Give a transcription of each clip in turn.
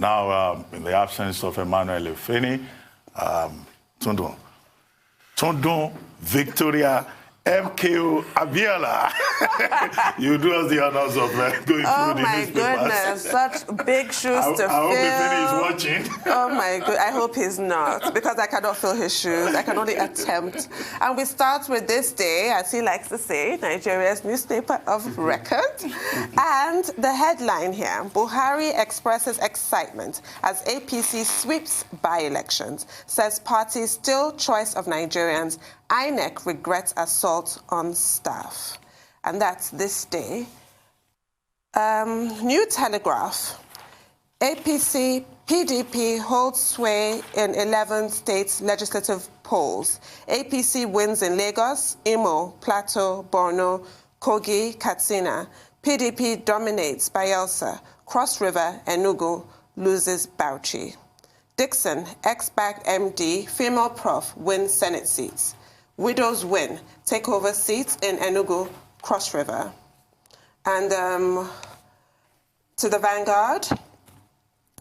now, in the absence of Emmanuel Efeni, Tondon, Victoria, MKO, Abiola. You do us the honors of going through the newspapers. Oh, my goodness. Such big shoes to fill. I hope Efeni is watching. Oh, my God. I hope he's not, because I cannot fill his shoes. I can only attempt. And we start with this day, as he likes to say, Nigeria's newspaper of record. And the headline here, Buhari expresses excitement as APC sweeps by-elections, says party still choice of Nigerians. INEC regrets assault on staff. And that's this day. New Telegraph. APC, PDP holds sway in 11 states' legislative polls. APC wins in Lagos, Imo, Plateau, Borno, Kogi, Katsina. PDP dominates Bayelsa, Cross River, Enugu, loses Bauchi. Dixon, ex-backed MD, female prof, wins Senate seats. Widows win, take over seats in Enugu, Cross River. And to the Vanguard,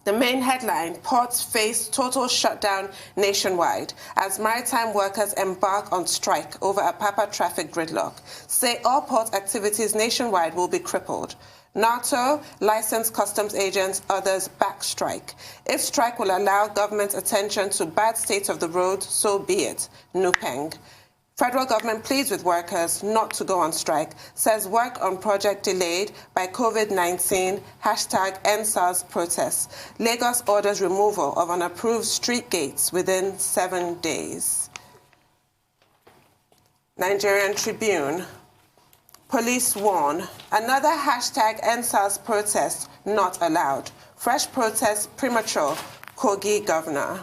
the main headline, ports face total shutdown nationwide as maritime workers embark on strike over a Apapa traffic gridlock. Say all port activities nationwide will be crippled. NATO, licensed customs agents, others back strike. If strike will allow government attention to bad state of the road, so be it. Nupeng. Federal government pleads with workers not to go on strike, says work on project delayed by COVID-19, #EndSARS protests. Lagos orders removal of unapproved street gates within 7 days. Nigerian Tribune. Police warn, another #EndSARS protest not allowed. Fresh protest premature, Kogi governor.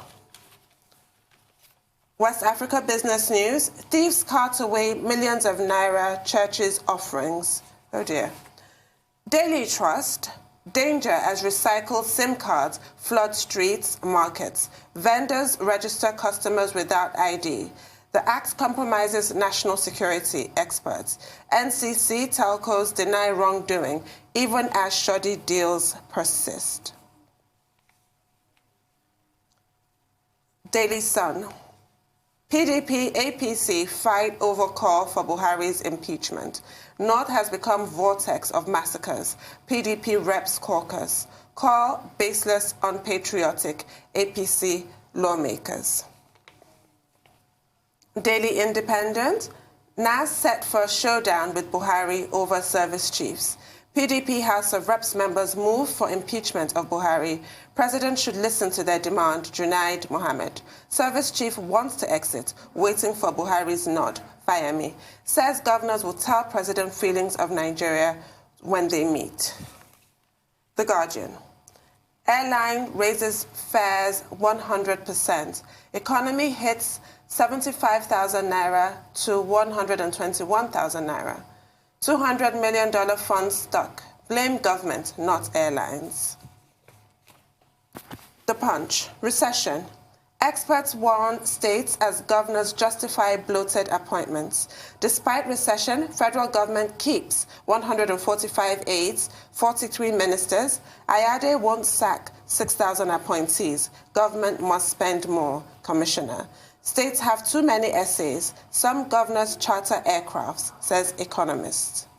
West Africa Business News, thieves cart away millions of naira churches' offerings. Oh dear. Daily Trust, danger as recycled SIM cards flood streets, markets. Vendors register customers without ID. The act compromises national security, experts. NCC telcos deny wrongdoing, even as shoddy deals persist. Daily Sun. PDP, APC fight over call for Buhari's impeachment. North has become vortex of massacres. PDP reps caucus. Call baseless, unpatriotic APC lawmakers. Daily Independent. NAS set for a showdown with Buhari over service chiefs. PDP House of Reps members move for impeachment of Buhari. President should listen to their demand, Junaid Mohammed. Service chief wants to exit, waiting for Buhari's nod. Fayemi says governors will tell president feelings of Nigeria when they meet. The Guardian. Airline raises fares 100%. Economy hits 75,000 naira to 121,000 naira. $200 million fund stuck. Blame government, not airlines. The Punch. Recession. Experts warn states as governors justify bloated appointments. Despite recession, federal government keeps 145 aides, 43 ministers. Ayade won't sack 6,000 appointees. Government must spend more. Commissioner. States have too many essays. Some governors charter aircrafts, says economist.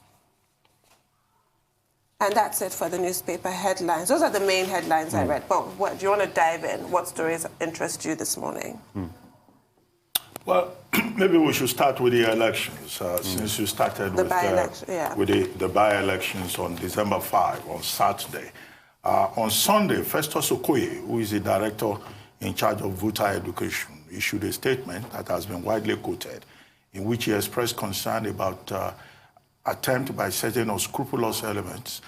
And that's it for the newspaper headlines. Those are the main headlines I read. But what, do you want to dive in? What stories interest you this morning? Well, maybe we should start with the elections, since you started with the by-elections on December 5, on Saturday. On Sunday, Festus Okoye, who is the director in charge of voter education, issued a statement that has been widely quoted, in which he expressed concern about attempt by certain unscrupulous elements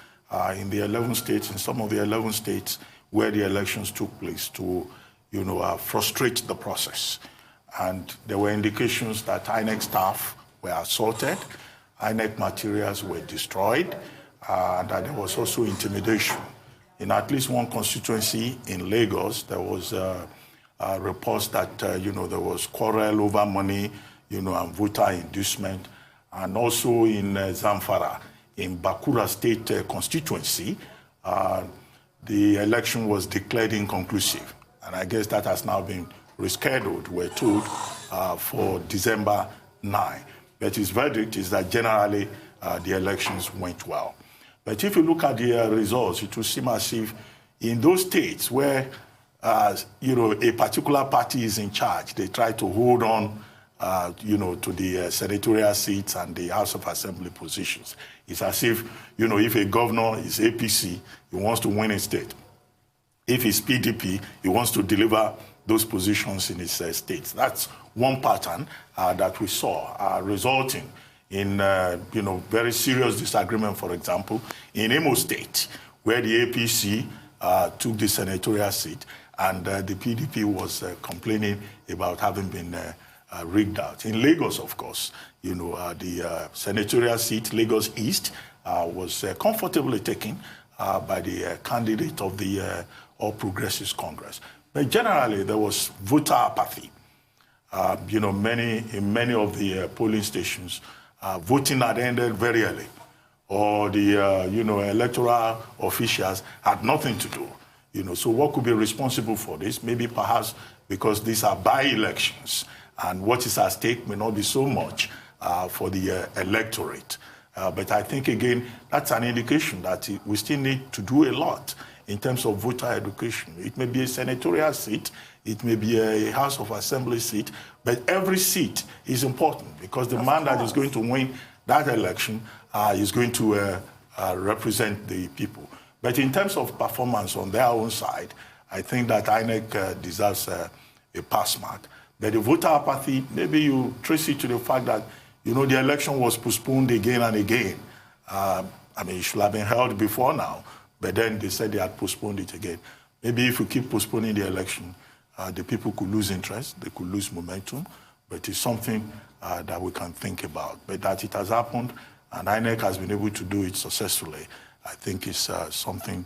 in the 11 states, in some of the 11 states where the elections took place, to, frustrate the process. And there were indications that INEC staff were assaulted, INEC materials were destroyed, and that there was also intimidation. In at least one constituency in Lagos, there was reports that, there was quarrel over money, and voter inducement. And also in Zamfara, in Bakura State constituency, the election was declared inconclusive. And I guess that has now been rescheduled, we're told, for December 9. But his verdict is that generally the elections went well. But if you look at the results, it will seem as if in those states where a particular party is in charge, they try to hold on to the senatorial seats and the House of Assembly positions. It's as if, if a governor is APC, he wants to win a state. If he's PDP, he wants to deliver those positions in his states. That's one pattern that we saw resulting in, very serious disagreement, for example, in Imo State, where the APC took the senatorial seat, and the PDP was complaining about having been rigged out. In Lagos, of course, the senatorial seat, Lagos East, was comfortably taken by the candidate of the All Progressives Congress. But generally, there was voter apathy. In many of the polling stations, voting had ended very early, or the electoral officials had nothing to do. So what could be responsible for this? Maybe perhaps because these are by-elections, and what is at stake may not be so much for the electorate. But I think, again, that's an indication that we still need to do a lot in terms of voter education. It may be a senatorial seat, it may be a House of Assembly seat, but every seat is important because the man that is going to win that election is going to represent the people. But in terms of performance on their own side, I think that INEC deserves a pass mark. But the voter apathy, maybe you trace it to the fact that, the election was postponed again and again. It should have been held before now, but then they said they had postponed it again. Maybe if we keep postponing the election, the people could lose interest, they could lose momentum, but it's something that we can think about. But that it has happened, and INEC has been able to do it successfully, I think is something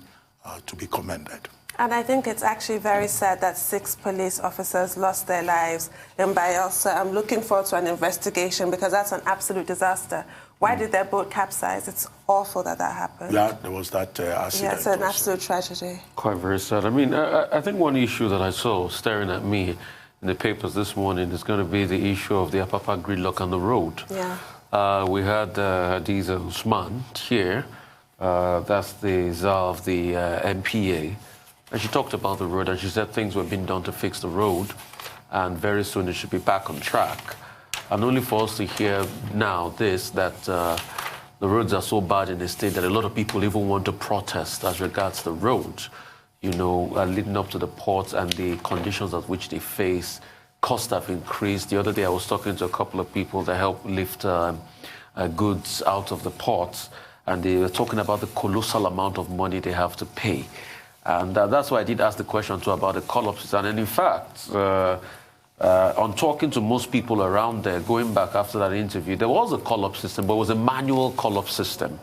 to be commended. And I think it's actually very sad that 6 police officers lost their lives in Bayelsa. I'm looking forward to an investigation because that's an absolute disaster. Why did their boat capsize? It's awful that happened. Yeah, there was that accident. Yeah, it's an absolute tragedy. Quite very sad. I think one issue that I saw staring at me in the papers this morning is going to be the issue of the Apapa gridlock on the road. Yeah. We had Hadiza Usman here. That's the czar of the MPA. And she talked about the road, and she said things were being done to fix the road, and very soon it should be back on track. And only for us to hear now that the roads are so bad in the state that a lot of people even want to protest as regards the roads, leading up to the ports and the conditions at which they face. Costs have increased. The other day I was talking to a couple of people that help lift goods out of the ports, and they were talking about the colossal amount of money they have to pay. And that's why I did ask the question too about the call-up system. And in fact, on talking to most people around there, going back after that interview, there was a call-up system, but it was a manual call-up system,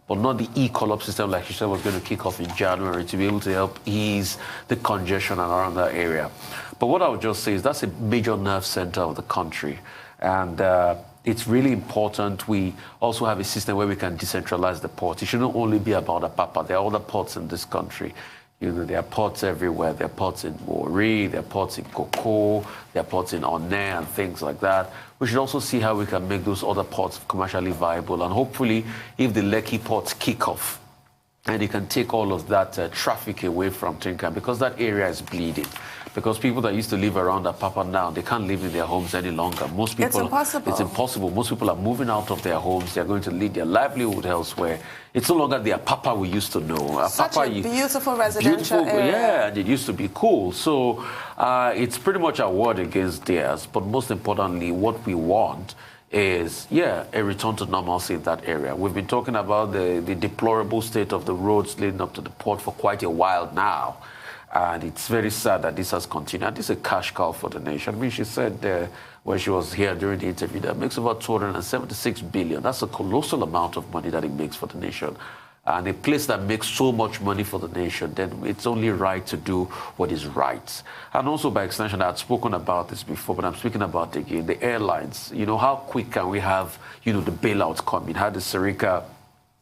but not the e-call-up system like she said was going to kick off in January to be able to help ease the congestion around that area. But what I would just say is that's a major nerve center of the country. And it's really important we also have a system where we can decentralize the ports. It shouldn't only be about Apapa. There are other ports in this country. There are ports everywhere. There are ports in Warri, there are ports in Koko, there are ports in Onne and things like that. We should also see how we can make those other ports commercially viable. And hopefully, if the Lekki ports kick off, and you can take all of that traffic away from Tinkan, because that area is bleeding. Because people that used to live around Apapa now, they can't live in their homes any longer. Most people, it's impossible. It's impossible. Most people are moving out of their homes. They're going to lead their livelihood elsewhere. It's no longer the Apapa we used to know. Such a beautiful residential area. Yeah, and it used to be cool. So it's pretty much our word against theirs. But most importantly, what we want is, a return to normalcy in that area. We've been talking about the deplorable state of the roads leading up to the port for quite a while now. And it's very sad that this has continued. This is a cash cow for the nation. She said when she was here during the interview that it makes about 276 billion. That's a colossal amount of money that it makes for the nation. And a place that makes so much money for the nation, then it's only right to do what is right. And also, by extension, I had spoken about this before, but I'm speaking about it again. The airlines, how quick can we have, the bailouts coming? How the Serica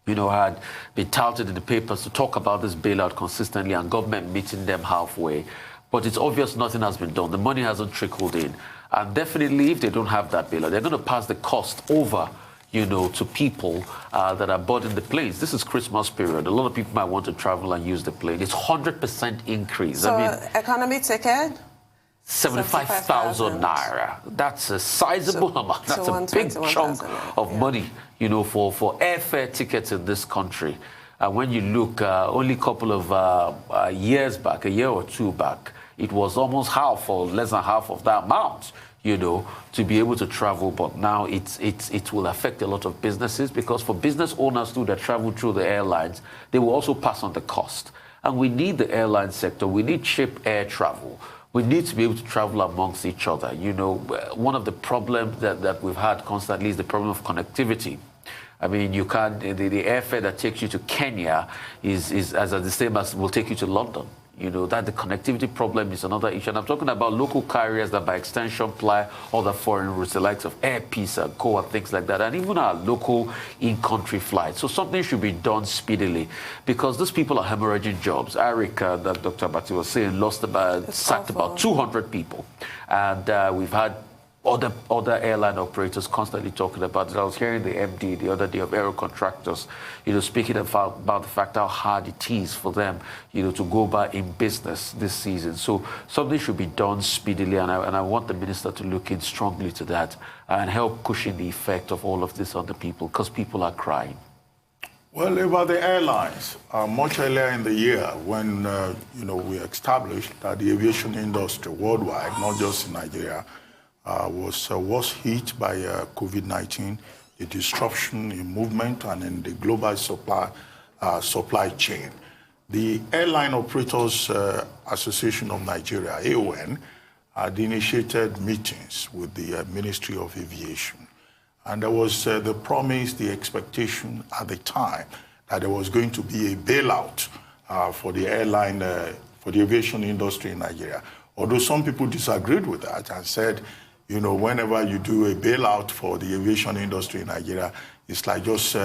had been touted in the papers to talk about this bailout consistently and government meeting them halfway. But it's obvious nothing has been done. The money hasn't trickled in. And definitely, if they don't have that bailout, they're going to pass the cost over, to people that are boarding the planes. This is Christmas period. A lot of people might want to travel and use the plane. It's 100% increase. So, economy ticket? 75,000 naira. That's a sizable amount. That's a big chunk of money, for airfare tickets in this country. And when you look, only a couple of years back, a year or two back, it was almost half or less than half of that amount, to be able to travel. But now it will affect a lot of businesses, because for business owners too that travel through the airlines, they will also pass on the cost. And we need the airline sector. We need cheap air travel. We need to be able to travel amongst each other. One of the problems that we've had constantly is the problem of connectivity. I mean, you can't, the airfare that takes you to Kenya is as the same as will take you to London. That the connectivity problem is another issue. And I'm talking about local carriers that by extension ply other foreign routes, the likes of APC and CO and things like that, and even our local in-country flights. So something should be done speedily, because these people are hemorrhaging jobs. Eric, that Dr. Abati was saying, sacked about 200 people. And we've had other airline operators constantly talking about it. I was hearing the MD the other day of aero contractors, speaking about the fact how hard it is for them, to go back in business this season. So something should be done speedily, and I want the minister to look in strongly to that and help cushion the effect of all of this on the people, because people are crying. Well, about the airlines, much earlier in the year when, we established that the aviation industry worldwide, not just in Nigeria, was hit by COVID-19, the disruption in movement and in the global supply chain. The Airline Operators Association of Nigeria, AON, had initiated meetings with the Ministry of Aviation. And there was the promise, the expectation at the time that there was going to be a bailout for the for the aviation industry in Nigeria. Although some people disagreed with that and said, whenever you do a bailout for the aviation industry in Nigeria, it's like just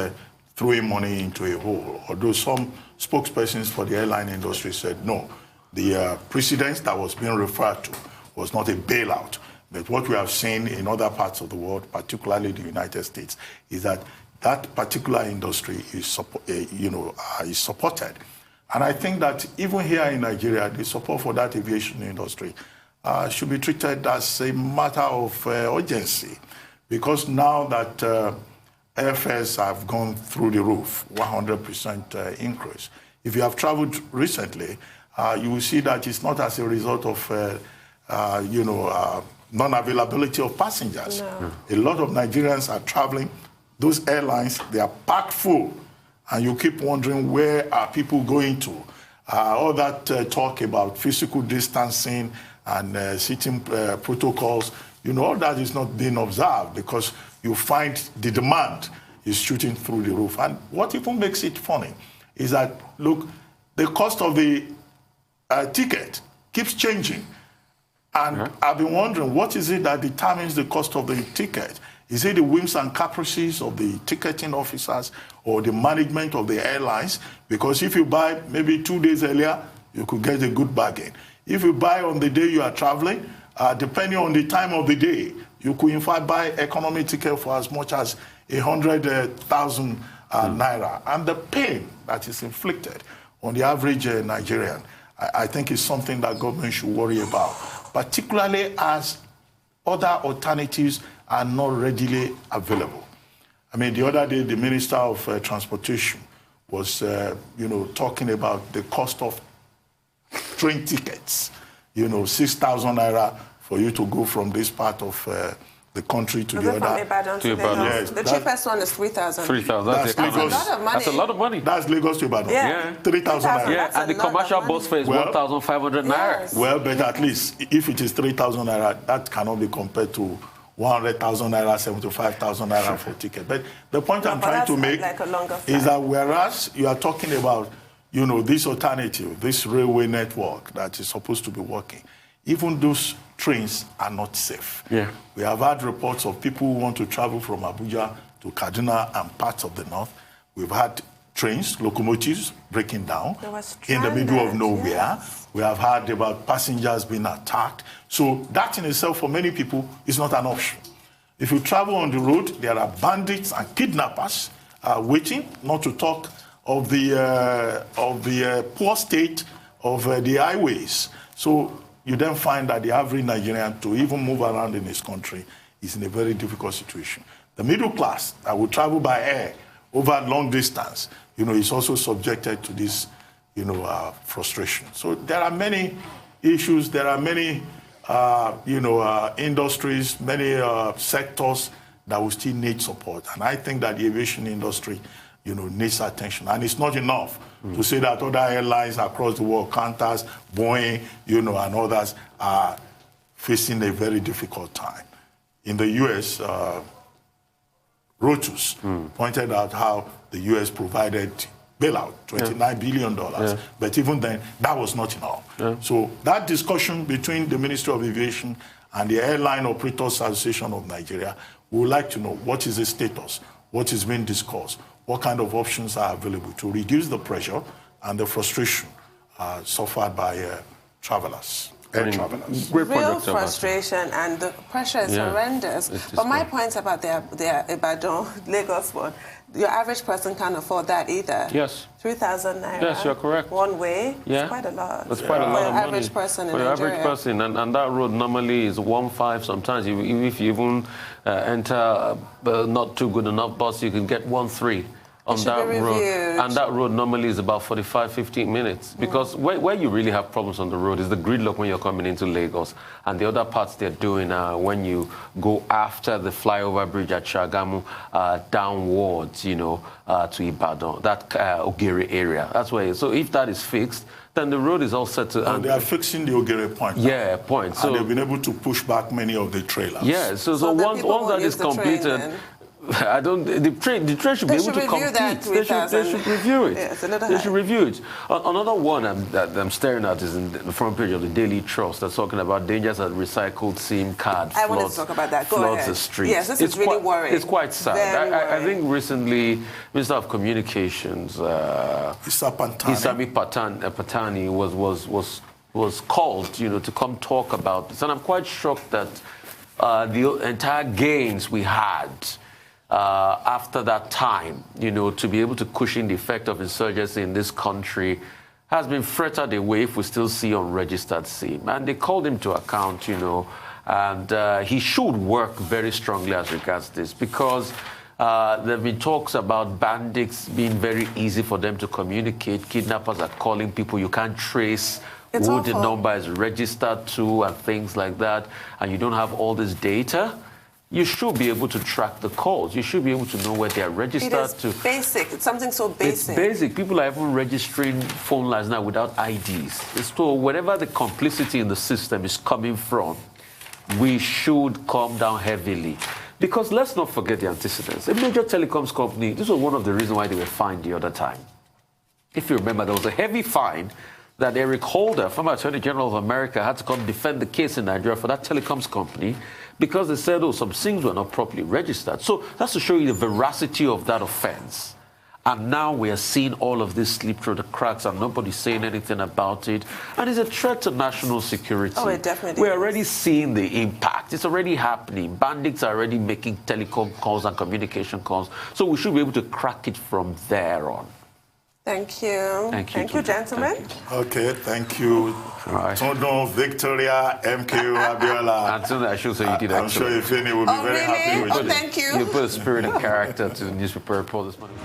throwing money into a hole. Although some spokespersons for the airline industry said, no, the precedent that was being referred to was not a bailout. But what we have seen in other parts of the world, particularly the United States, is that that particular industry is supported. And I think that even here in Nigeria, the support for that aviation industry should be treated as a matter of urgency, because now that airfares have gone through the roof, 100% increase. If you have traveled recently, you will see that it's not as a result of, non-availability of passengers. No. A lot of Nigerians are traveling. Those airlines, they are packed full, and you keep wondering, where are people going to? All that talk about physical distancing and sitting protocols, all that is not being observed, because you find the demand is shooting through the roof. And what even makes it funny is that, look, the cost of the ticket keeps changing. And I've been wondering, what is it that determines the cost of the ticket? Is it the whims and caprices of the ticketing officers or the management of the airlines? Because if you buy maybe 2 days earlier, you could get a good bargain. If you buy on the day you are traveling, depending on the time of the day, you could in fact buy economy ticket for as much as 100,000 naira. And the pain that is inflicted on the average Nigerian, I think is something that government should worry about, particularly as other alternatives are not readily available. I mean, the other day, the Minister of Transportation was, talking about the cost of train tickets, 6,000 naira for you to go from this part of the country to the other. From Ibadan to Lagos. Yes, the cheapest one is 3,000. 3,000. That's a lot of money. That's a lot of money. That's Lagos to Ibadan. Yeah. 3,000 naira. Yeah, and the commercial bus fare is 1,500 naira. Yes. Well, but at least if it is 3,000 naira, that cannot be compared to 100,000 naira, 75,000 naira for ticket. But the point I'm trying to make is that whereas you are talking about, this alternative, this railway network that is supposed to be working, even those trains are not safe. Yeah. We have had reports of people who want to travel from Abuja to Kaduna and parts of the north. We've had trains, locomotives breaking down in the middle of nowhere. Yes. We have heard about passengers being attacked. So that in itself, for many people, is not an option. If you travel on the road, there are bandits and kidnappers waiting, not to talk of the poor state of the highways. So you then find that the average Nigerian, to even move around in this country, is in a very difficult situation. The middle class that will travel by air over long distance, is also subjected to this, frustration. So there are many issues. There are many, industries, many sectors that will still need support. And I think that the aviation industry, needs attention. And it's not enough to say that other airlines across the world, Qantas, Boeing, and others are facing a very difficult time. In the U.S., Rotus pointed out how the U.S. provided bailout, $29 billion. Yeah. But even then, that was not enough. Yeah. So that discussion between the Ministry of Aviation and the Airline Operators Association of Nigeria, we would like to know what is the status, what is being discussed, what kind of options are available to reduce the pressure and the frustration suffered by travelers. Real frustration, and the pressure is horrendous. But my point about the Ibadan, Lagos one, your average person can't afford that either. Yes. 3,000 naira. Yes, you're correct. One way. Yeah. It's quite a lot. It's quite a lot of money. Average person in For your average person, and that road normally is 1.5. Sometimes, if you even enter not too good enough bus, you can get 1.3. On that road, and that road normally is about 45-15 minutes, because where you really have problems on the road is the gridlock when you're coming into Lagos, and the other parts they're doing when you go after the flyover bridge at Shagamu downwards, to Ibadan, that Ogere area. That's where. So if that is fixed, then the road is all set to. And they are fixing the Ogere point. Yeah, point. So and they've been able to push back many of the trailers. Yeah. So once that is completed. I don't. The train should be able to compete. They should review it. Yeah, they should review it. Another one that I'm staring at is in the front page of the Daily Trust. That's talking about dangers that recycled SIM card I wanted to talk about that. Go ahead. The streets. Yes, this is really worrying. It's quite sad. I think recently, Minister of Communications, Isami Patani was called, to come talk about this, and I'm quite shocked that the entire gains we had. After that time, to be able to cushion the effect of insurgency in this country has been fretted away if we still see unregistered SIM. And they called him to account, and he should work very strongly as regards this, because there have been talks about bandits being very easy for them to communicate. Kidnappers are calling people you can't trace who the number is registered to and things like that, and you don't have all this data. You should be able to track the calls. You should be able to know where they are registered to. It is basic. It's something so basic. It's basic. People are even registering phone lines now without IDs. So whatever the complicity in the system is coming from, we should come down heavily. Because let's not forget the antecedents. A major telecoms company, this was one of the reasons why they were fined the other time. If you remember, there was a heavy fine that Eric Holder, former Attorney General of America, had to come defend the case in Nigeria for that telecoms company, because they said, some things were not properly registered. So that's to show you the veracity of that offense. And now we are seeing all of this slip through the cracks, and nobody's saying anything about it. And it's a threat to national security. Oh, it definitely We're already seeing the impact. It's already happening. Bandits are already making telecom calls and communication calls. So we should be able to crack it from there on. Thank you. Thank you, gentlemen. Thank you. Okay, thank you. Right. Tondo, Victoria, MK, Abiola. Anthony, I should say you did. I'm sure Efeni will be very happy with you. Thank you. You put a spirit and character to the newspaper report this morning.